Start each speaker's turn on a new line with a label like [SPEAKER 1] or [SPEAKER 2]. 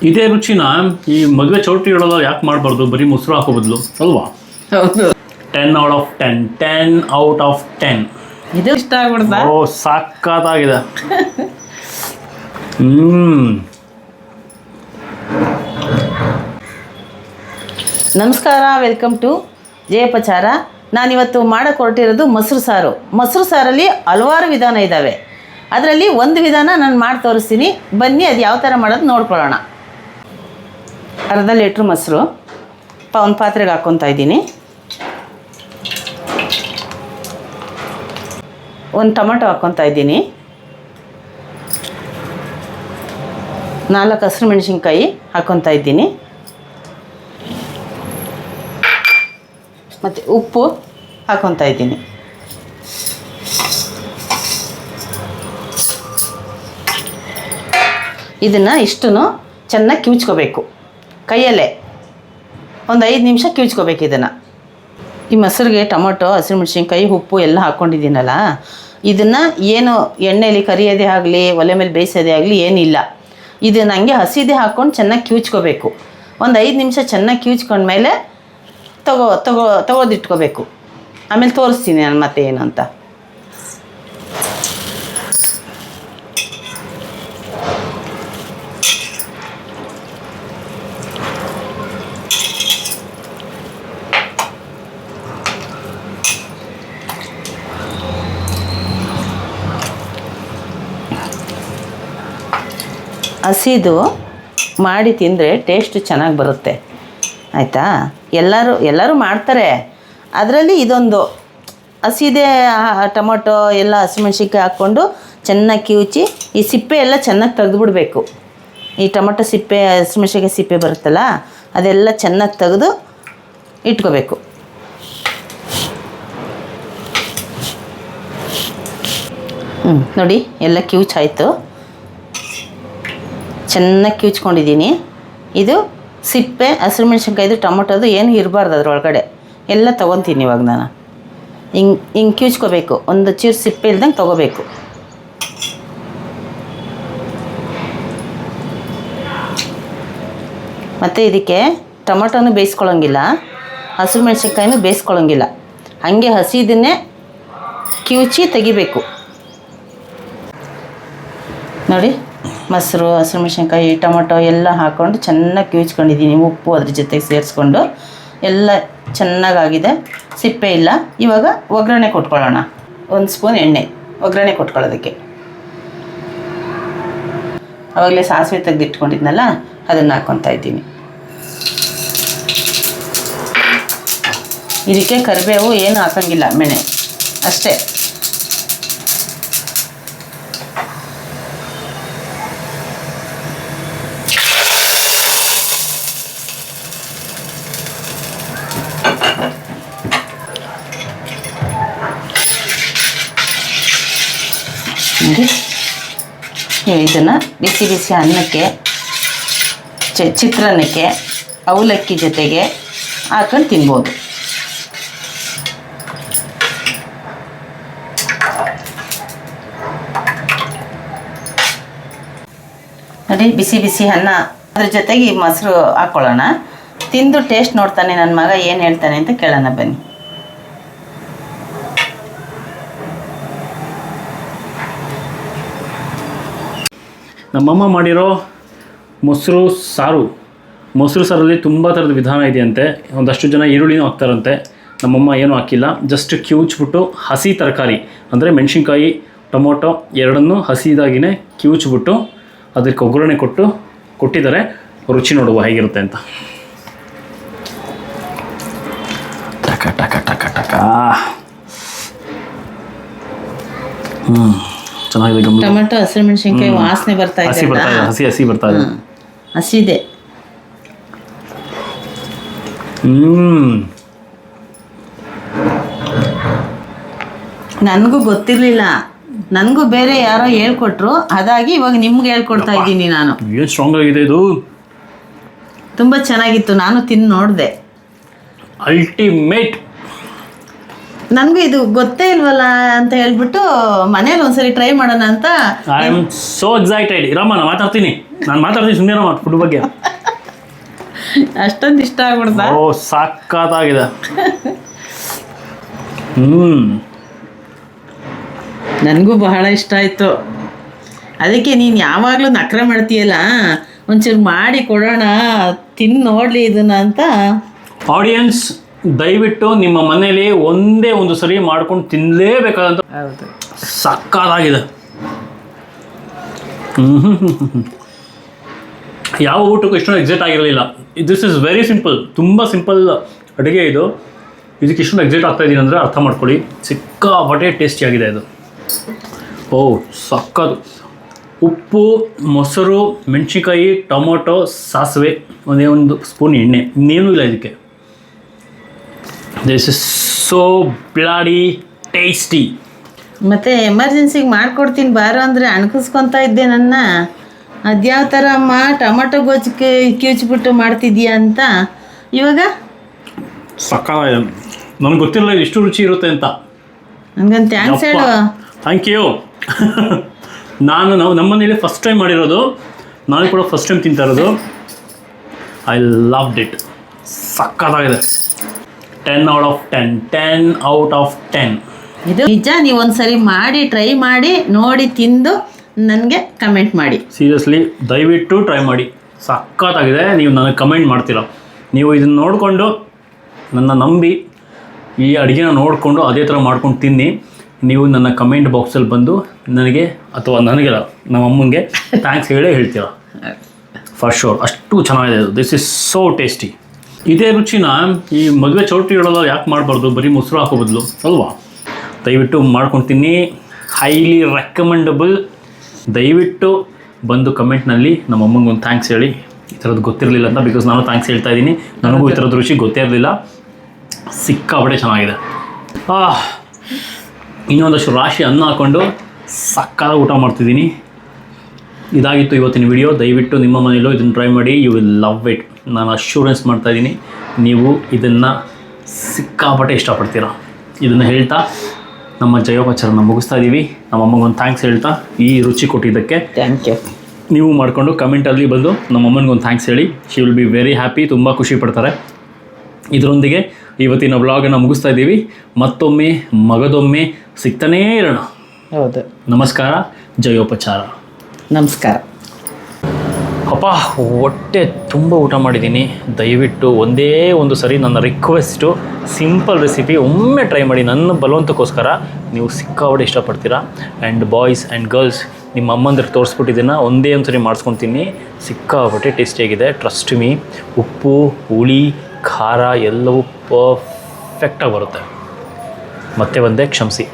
[SPEAKER 1] ಇದೇ ರುಚಿನ ಈ ಮದುವೆ ಚೌಟ್ರಿಗಳೆಲ್ಲ ಯಾಕೆ ಮಾಡಬಾರ್ದು, ಬರೀ ಮೊಸರು ಹಾಕೋ ಬದಲು ಅಲ್ವಾ?
[SPEAKER 2] ಹೌದು,
[SPEAKER 1] 10 ಔಟ್ ಆಫ್ 10, 10 ಔಟ್ ಆಫ್ 10.
[SPEAKER 2] ಇದು ಇಷ್ಟ ಆಗ್ಬಿಡ್ತಾ?
[SPEAKER 1] ಓ ಸಾಕಾಗಿದೆ.
[SPEAKER 2] ನಮಸ್ಕಾರ, ವೆಲ್ಕಮ್ ಟು ಜಯಪಚಾರ. ನಾನಿವತ್ತು ಮಾಡೋಕ್ಕೆ ಹೊರಟಿರೋದು ಮೊಸರು ಸಾರು. ಮೊಸರು ಸಾರಲ್ಲಿ ಹಲವಾರು ವಿಧಾನ ಇದ್ದಾವೆ. ಅದರಲ್ಲಿ ಒಂದು ವಿಧಾನ ನಾನು ಮಾಡಿ ತೋರಿಸ್ತೀನಿ, ಬನ್ನಿ ಅದು ಯಾವ ಥರ ಮಾಡೋದು ನೋಡ್ಕೊಳ್ಳೋಣ. ಅರ್ಧ ಲೀಟ್ರ್ ಮೊಸರು ಒಂದು ಪಾತ್ರೆಗೆ ಹಾಕ್ಕೊತಾ ಇದ್ದೀನಿ. ಒಂದು ಟೊಮೆಟೊ ಹಾಕ್ಕೊತಾ ಇದ್ದೀನಿ. 4 ಹಸಿರು ಮೆಣಸಿನ್ಕಾಯಿ ಹಾಕ್ಕೊತಾ ಇದ್ದೀನಿ. ಮತ್ತು ಉಪ್ಪು ಹಾಕ್ಕೊತಾ ಇದ್ದೀನಿ. ಇದನ್ನು ಇಷ್ಟನ್ನು ಚೆನ್ನಾಗಿ ಕಿವುಚ್ಕೋಬೇಕು ಕೈಯಲ್ಲೇ. ಒಂದು 5 ನಿಮಿಷ ಕಿವುಚ್ಕೋಬೇಕು ಇದನ್ನು. ಈ ಮೊಸರಿಗೆ ಟೊಮೊಟೊ, ಹಸಿರು ಮೆಣಸಿನ್ಕಾಯಿ, ಉಪ್ಪು ಎಲ್ಲ ಹಾಕ್ಕೊಂಡಿದ್ದೀನಲ್ಲ, ಇದನ್ನು ಏನು ಎಣ್ಣೆಯಲ್ಲಿ ಕರಿಯೋದೇ ಆಗಲಿ ಒಲೆ ಮೇಲೆ ಬೇಯಿಸೋದೇ ಆಗಲಿ ಏನಿಲ್ಲ. ಇದನ್ನು ಹಂಗೆ ಹಸಿದೇ ಹಾಕ್ಕೊಂಡು ಚೆನ್ನಾಗಿ ಕಿವುಚ್ಕೋಬೇಕು. ಒಂದು 5 ನಿಮಿಷ ಚೆನ್ನಾಗಿ ಕಿವುಚ್ಕೊಂಡ್ಮೇಲೆ ತಗೋದಿಟ್ಕೋಬೇಕು. ಆಮೇಲೆ ತೋರಿಸ್ತೀನಿ ನಾನು ಮತ್ತೆ ಏನು ಅಂತ. ಹಸಿದು ಮಾಡಿ ತಿಂದರೆ ಟೇಸ್ಟು ಚೆನ್ನಾಗಿ ಬರುತ್ತೆ, ಆಯಿತಾ? ಎಲ್ಲರೂ ಮಾಡ್ತಾರೆ. ಅದರಲ್ಲಿ ಇದೊಂದು ಹಸಿದೇ ಟೊಮೊಟೊ ಎಲ್ಲ ಹಸಿಮೆಣ್ಸಿನ್ಕಾಯಿ ಹಾಕ್ಕೊಂಡು ಚೆನ್ನಾಗಿ ಕಿವುಚಿ ಈ ಸಿಪ್ಪೆ ಎಲ್ಲ ಚೆನ್ನಾಗಿ ತೆಗೆದುಬಿಡ್ಬೇಕು. ಈ ಟೊಮೊಟೊ ಸಿಪ್ಪೆ, ಹಸಿಮೆಣ್ಸಿನ್ಕಾಯಿ ಸಿಪ್ಪೆ ಬರುತ್ತಲ್ಲ, ಅದೆಲ್ಲ ಚೆನ್ನಾಗಿ ತೆಗೆದು ಇಟ್ಕೋಬೇಕು. ನೋಡಿ, ಎಲ್ಲ ಕಿವುಚಾಯಿತು. ಚೆನ್ನಾಗಿ ಕಿವುಚ್ಕೊಂಡಿದ್ದೀನಿ. ಇದು ಸಿಪ್ಪೆ, ಹಸಿರು ಮೆಣಸಿನ್ಕಾಯ್ದು, ಟೊಮೊಟೊದು ಏನು ಇರಬಾರ್ದು ಅದರೊಳಗಡೆ. ಎಲ್ಲ ತೊಗೊತೀನಿ ಇವಾಗ ನಾನು. ಹಿಂಗೆ ಕಿವುಚ್ಕೋಬೇಕು. ಒಂದು ಚೀರು ಸಿಪ್ಪೆ ಇಲ್ದಂಗೆ ತೊಗೋಬೇಕು. ಮತ್ತು ಇದಕ್ಕೆ ಟೊಮೊಟೊನೂ ಬೇಯಿಸ್ಕೊಳ್ಳೋಂಗಿಲ್ಲ, ಹಸಿರು ಮೆಣಸಿನ್ಕಾಯಿನೂ ಬೇಯಿಸ್ಕೊಳ್ಳೋಂಗಿಲ್ಲ. ಹಾಗೆ ಹಸಿದನ್ನೇ ಕಿವುಚಿ ತೆಗಿಬೇಕು. ನೋಡಿ, ಮೊಸರು, ಹಸಿರು ಮೆಣಸಿನ್ಕಾಯಿ, ಟೊಮೊಟೊ ಎಲ್ಲ ಹಾಕ್ಕೊಂಡು ಚೆನ್ನಾಗಿ ಕಿವುಚ್ಕೊಂಡಿದ್ದೀನಿ. ಉಪ್ಪು ಅದ್ರ ಜೊತೆಗೆ ಸೇರಿಸ್ಕೊಂಡು ಎಲ್ಲ ಚೆನ್ನಾಗಾಗಿದೆ. ಸಿಪ್ಪೆ ಇಲ್ಲ. ಇವಾಗ ಒಗ್ಗರಣೆ ಕೊಟ್ಕೊಳ್ಳೋಣ. 1 ಸ್ಪೂನ್ ಎಣ್ಣೆ ಒಗ್ಗರಣೆ ಕೊಟ್ಕೊಳ್ಳೋದಕ್ಕೆ. ಆವಾಗಲೇ ಸಾಸಿವೆ ತೆಗೆದಿಟ್ಕೊಂಡಿದ್ನಲ್ಲ, ಅದನ್ನು ಹಾಕ್ಕೊತಾ ಇದ್ದೀನಿ. ಇದಕ್ಕೆ ಕರಿಬೇವು ಏನು ಹಾಕೋಂಗಿಲ್ಲ, ಮೆಣೆ ಅಷ್ಟೇ. ಇದನ್ನು ಬಿಸಿ ಬಿಸಿ ಅನ್ನಕ್ಕೆ, ಚಿತ್ರಾನ್ನಕ್ಕೆ, ಅವಲಕ್ಕಿ ಜೊತೆಗೆ ಹಾಕೊಂಡು ತಿನ್ಬೋದು. ನೋಡಿ, ಬಿಸಿ ಬಿಸಿ ಅನ್ನ, ಅದ್ರ ಜೊತೆಗೆ ಈ ಮೊಸರು ಹಾಕ್ಕೊಳ್ಳೋಣ. ತಿಂದು ಟೇಸ್ಟ್ ನೋಡ್ತಾನೆ ನನ್ನ ಮಗ, ಏನು ಹೇಳ್ತಾನೆ ಅಂತ ಕೇಳೋಣ ಬನ್ನಿ.
[SPEAKER 1] ನಮ್ಮಮ್ಮ ಮಾಡಿರೋ ಮೊಸರು ಸಾರಲ್ಲಿ ತುಂಬ ಥರದ ವಿಧಾನ ಇದೆಯಂತೆ. ಒಂದಷ್ಟು ಜನ ಈರುಳ್ಳಿನೂ ಹಾಕ್ತಾರಂತೆ. ನಮ್ಮಮ್ಮ ಏನೂ ಹಾಕಿಲ್ಲ, ಜಸ್ಟ್ ಕಿವುಚ್ಬಿಟ್ಟು ಹಸಿ ತರಕಾರಿ ಅಂದರೆ ಮೆಣಸಿನ್ಕಾಯಿ, ಟೊಮೊಟೊ ಎರಡನ್ನೂ ಹಸಿದಾಗಿಯೇ ಕಿವುಚ್ಬಿಟ್ಟು ಅದಕ್ಕೆ ಒಗ್ಗರಣೆ ಕೊಟ್ಟಿದ್ದಾರೆ. ರುಚಿ ನೋಡುವ ಹೇಗಿರುತ್ತೆ ಅಂತ. ಟಕ ಟಕ ಟಕ ಟಕ. ಚೆನ್ನಾಗಿದೆ.
[SPEAKER 2] ಟೊಮೆಟೊ, ಹಸಿರು ಮೆಣಸಿನ್ಕಾಯಿ ವಾಸನೆ ಬರ್ತಾ ಇದೆ.
[SPEAKER 1] ಹಸಿ ಬರ್ತಾ ಇದೆ.
[SPEAKER 2] ಹಸಿದೆ. ನನಗೂ ಗೊತ್ತಿರಲಿಲ್ಲ. ನನಗೂ ಬೇರೆ ಯಾರೋ ಹೇಳ್ಕೊಟ್ರು, ಅದಾಗಿ ಇವಾಗ ನಿಮ್ಗೆ ಹೇಳ್ಕೊಡ್ತಾ ಇದ್ದೀನಿ ನಾನು.
[SPEAKER 1] ಏನು ಸ್ಟ್ರಾಂಗ್ ಆಗಿದೆ ಇದು.
[SPEAKER 2] ತುಂಬ ಚೆನ್ನಾಗಿತ್ತು, ನಾನು ತಿಂದು ನೋಡಿದೆ.
[SPEAKER 1] ಅಲ್ಟಿಮೇಟ್.
[SPEAKER 2] ನನಗೂ ಇದು ಗೊತ್ತೇ ಇಲ್ವಲ್ಲ ಅಂತ ಹೇಳ್ಬಿಟ್ಟು ಮನೇಲಿ ಒಂದ್ಸರಿ ಟ್ರೈ ಮಾಡೋಣ ಅಂತ.
[SPEAKER 1] I am so excited. ಇರಮ್ಮ ನಾನು ಮಾತಾಡ್ತೀನಿ ಸುಮ್ಮನೆ ಫುಡ್ ಬಗ್ಗೆ.
[SPEAKER 2] ಅಷ್ಟೊಂದು ಇಷ್ಟ ಆಗ್ಬಿಡ್ತಾ?
[SPEAKER 1] ಓ ಸಾಕಾಗಿದೆ.
[SPEAKER 2] ನನಗೂ ಬಹಳ ಇಷ್ಟ ಆಯಿತು. ಅದಕ್ಕೆ ನೀನು ಯಾವಾಗಲೂ ನಖರೆ ಮಾಡ್ತೀಯಲ್ಲ, ಒಂಚೂರು ಮಾಡಿ ಕೊಡೋಣ, ತಿಂದು ನೋಡಲಿ ಇದನ್ನ ಅಂತ.
[SPEAKER 1] ಆಡಿಯನ್ಸ್ ದಯವಿಟ್ಟು ನಿಮ್ಮ ಮನೇಲಿ ಒಂದೇ ಒಂದು ಸರಿ ಮಾಡ್ಕೊಂಡು ತಿನ್ನಲೇಬೇಕಾದಂತ.
[SPEAKER 2] ಹೌದು,
[SPEAKER 1] ಸಕ್ಕತ್ತಾಗಿದೆ. ಯಾವ ಊಟಕ್ಕೂ ಇಷ್ಟೊಂದು ಎಕ್ಸೈಟ್ ಆಗಿರಲಿಲ್ಲ. ದಿಸ್ ಇಸ್ ವೆರಿ ಸಿಂಪಲ್, ತುಂಬ ಸಿಂಪಲ್ ಅಡುಗೆ ಇದು. ಇದಕ್ಕೆ ಇಷ್ಟೊಂದು ಎಕ್ಸೈಟ್ ಆಗ್ತಾ ಇದ್ದೀನಿ ಅಂದರೆ ಅರ್ಥ ಮಾಡ್ಕೊಳ್ಳಿ. ಸಿಕ್ಕಾಪಟ್ಟೆ ಟೇಸ್ಟಿಯಾಗಿದೆ ಇದು. ಓ ಸಕ್ಕದು. ಉಪ್ಪು, ಮೊಸರು, ಮೆಣಸಿನ್ಕಾಯಿ, ಟೊಮೊಟೊ, ಸಾಸಿವೆ, ಒಂದೇ ಒಂದು ಸ್ಪೂನ್ ಎಣ್ಣೆ, ಇನ್ನೇನೂ ಇಲ್ಲ ಇದಕ್ಕೆ. This is so bloody tasty.
[SPEAKER 2] ಮತ್ತು ಎಮರ್ಜೆನ್ಸಿಗೆ ಮಾಡಿಕೊಡ್ತೀನಿ ಬಾರೋ ಅಂದರೆ ಅಣಕಿಸ್ಕೊತಾ ಇದ್ದೆ ನನ್ನ. ಅದ್ಯಾವ ಥರ ಅಮ್ಮ ಟೊಮೊಟೊ ಗೊಜ್ಜು ಕಿವುಚ್ಬಿಟ್ಟು ಮಾಡ್ತಿದ್ಯಾ ಅಂತ. ಇವಾಗ
[SPEAKER 1] ಸಕ್ಕತ್ತಾಗಿದೆ. ನನಗೆ ಗೊತ್ತಿರಲ್ಲ ಇದು ಇಷ್ಟು ರುಚಿ ಇರುತ್ತೆ ಅಂತ.
[SPEAKER 2] ಹಂಗಂತ ಥ್ಯಾಂಕ್ಸ್ ಹೇಳು.
[SPEAKER 1] Thank you. ನಾವು ನಮ್ಮನೇಲಿ ಫಸ್ಟ್ ಟೈಮ್ ಮಾಡಿರೋದು, ನಾನು ಕೂಡ ಫಸ್ಟ್ ಟೈಮ್ ತಿಂತಾ ಇರೋದು. I loved it. ಸಕ್ಕತ್ತಾಗಿದೆ. 10 out of 10. 10 out of 10.
[SPEAKER 2] ಇದು ನಿಜ. ನೀವು ಒಂದ್ಸರಿ ಮಾಡಿ ಟ್ರೈ ಮಾಡಿ ನೋಡಿ ತಿಂದು ನನಗೆ ಕಮೆಂಟ್ ಮಾಡಿ.
[SPEAKER 1] ಸೀರಿಯಸ್ಲಿ ದಯವಿಟ್ಟು ಟ್ರೈ ಮಾಡಿ. ಸಕ್ಕತ್ತಾಗಿದೆ. ನೀವು ನನಗೆ ಕಮೆಂಟ್ ಮಾಡ್ತೀರ. ನೀವು ಇದನ್ನು ನೋಡಿಕೊಂಡು ನನ್ನ ನಂಬಿ ಈ ಅಡುಗೆನ ನೋಡಿಕೊಂಡು ಅದೇ ಥರ ಮಾಡ್ಕೊಂಡು ತಿನ್ನಿ. ನೀವು ನನ್ನ ಕಮೆಂಟ್ ಬಾಕ್ಸಲ್ಲಿ ಬಂದು ನನಗೆ ಅಥವಾ ನನಗೆಲ್ಲ ನಮ್ಮ ಅಮ್ಮಂಗೆ ಥ್ಯಾಂಕ್ಸ್ ಹೇಳೇ ಹೇಳ್ತೀರ ಫಾರ್ ಶೋರ್. ಅಷ್ಟು ಚೆನ್ನಾಗಿದೆ ಇದು. This is so tasty. ಇದೇ ರುಚಿನ ಈ ಮದುವೆ ಚೌಟ್ರಿಗಳೆಲ್ಲ ಯಾಕೆ ಮಾಡಬಾರ್ದು? ಬರೀ ಮೊಸರು ಹಾಕೋ ಬದಲು ಅಲ್ವಾ? ದಯವಿಟ್ಟು ಮಾಡ್ಕೊಂಡು ತಿನ್ನಿ. Highly recommendable. ದಯವಿಟ್ಟು ಬಂದು ಕಮೆಂಟ್ನಲ್ಲಿ ನಮ್ಮ ಅಮ್ಮಂಗೆ ಒಂದು ಥ್ಯಾಂಕ್ಸ್ ಹೇಳಿ. ಈ ಥರದ್ದು ಗೊತ್ತಿರಲಿಲ್ಲ ಅಂತ, ಬಿಕಾಸ್ ನಾನು ಥ್ಯಾಂಕ್ಸ್ ಹೇಳ್ತಾ ಇದ್ದೀನಿ. ನನಗೂ ಈ ಥರದ್ದು ರುಚಿ ಗೊತ್ತೇ ಇರಲಿಲ್ಲ. ಸಿಕ್ಕಾಪಟ್ಟೆ ಚೆನ್ನಾಗಿದೆ. ಇನ್ನೊಂದಷ್ಟು ರಾಶಿ ಅನ್ನ ಹಾಕ್ಕೊಂಡು ಸಕ್ಕತ್ತಾಗಿ ಊಟ ಮಾಡ್ತಿದ್ದೀನಿ. ಇದಾಗಿತ್ತು ಇವತ್ತಿನ ವಿಡಿಯೋ. ದಯವಿಟ್ಟು ನಿಮ್ಮ ಮನೆಯಲ್ಲೂ ಇದನ್ನು ಟ್ರೈ ಮಾಡಿ. You will love it. ನಾನು ಅಶ್ಯೂರೆನ್ಸ್ ಮಾಡ್ತಾಯಿದ್ದೀನಿ, ನೀವು ಇದನ್ನು ಸಿಕ್ಕಾಪಟ್ಟೆ ಇಷ್ಟಪಡ್ತೀರಾ. ಇದನ್ನು ಹೇಳ್ತಾ ನಮ್ಮ ಜಯೋಪಚಾರನ ಮುಗಿಸ್ತಾ ಇದ್ದೀವಿ. ನಮ್ಮ ಅಮ್ಮಗೊಂದು ಥ್ಯಾಂಕ್ಸ್ ಹೇಳ್ತಾ ಈ ರುಚಿ ಕೊಟ್ಟಿದ್ದಕ್ಕೆ
[SPEAKER 2] ಥ್ಯಾಂಕ್ ಯು.
[SPEAKER 1] ನೀವು ಮಾಡಿಕೊಂಡು ಕಮೆಂಟಲ್ಲಿ ಬಂದು ನಮ್ಮ ಅಮ್ಮನಿಗೊಂದು ಥ್ಯಾಂಕ್ಸ್ ಹೇಳಿ. She will be very happy. ತುಂಬ ಖುಷಿ ಪಡ್ತಾರೆ. ಇದರೊಂದಿಗೆ ಇವತ್ತಿನ ವ್ಲಾಗನ್ನು ಮುಗಿಸ್ತಾ ಇದ್ದೀವಿ. ಮತ್ತೊಮ್ಮೆ ಮಗದೊಮ್ಮೆ ಸಿಗ್ತಾನೇ ಇರೋಣ.
[SPEAKER 2] ಹೌದು.
[SPEAKER 1] ನಮಸ್ಕಾರ. ಜಯೋಪಚಾರ.
[SPEAKER 2] ನಮಸ್ಕಾರ.
[SPEAKER 1] ಅಪ್ಪ ಹೊಟ್ಟೆ ತುಂಬ ಊಟ ಮಾಡಿದ್ದೀನಿ. ದಯವಿಟ್ಟು ಒಂದೇ ಒಂದು ಸರಿ ನನ್ನ ರಿಕ್ವೆಸ್ಟು, ಸಿಂಪಲ್ ರೆಸಿಪಿ ಒಮ್ಮೆ ಟ್ರೈ ಮಾಡಿ. ನನ್ನ ಬಲವಂತಕ್ಕೋಸ್ಕರ ನೀವು ಸಿಕ್ಕಾಪಟ್ಟೆ ಇಷ್ಟಪಡ್ತೀರಾ. ಆ್ಯಂಡ್ ಬಾಯ್ಸ್ ಆ್ಯಂಡ್ ಗರ್ಲ್ಸ್, ನಿಮ್ಮ ಅಮ್ಮಂದ್ರೆ ತೋರಿಸ್ಬಿಟ್ಟಿದ್ದನ್ನು ಒಂದೇ ಒಂದು ಸರಿ ಮಾಡಿಸ್ಕೊತೀನಿ. ಸಿಕ್ಕಾಪಟ್ಟೆ ಟೇಸ್ಟಿಯಾಗಿದೆ. Trust me. ಉಪ್ಪು, ಹುಳಿ, ಖಾರ ಎಲ್ಲವೂ ಪರ್ಫೆಕ್ಟಾಗಿ ಬರುತ್ತೆ. ಮತ್ತೆ ಒಂದೇ ಕ್ಷಮಿಸಿ.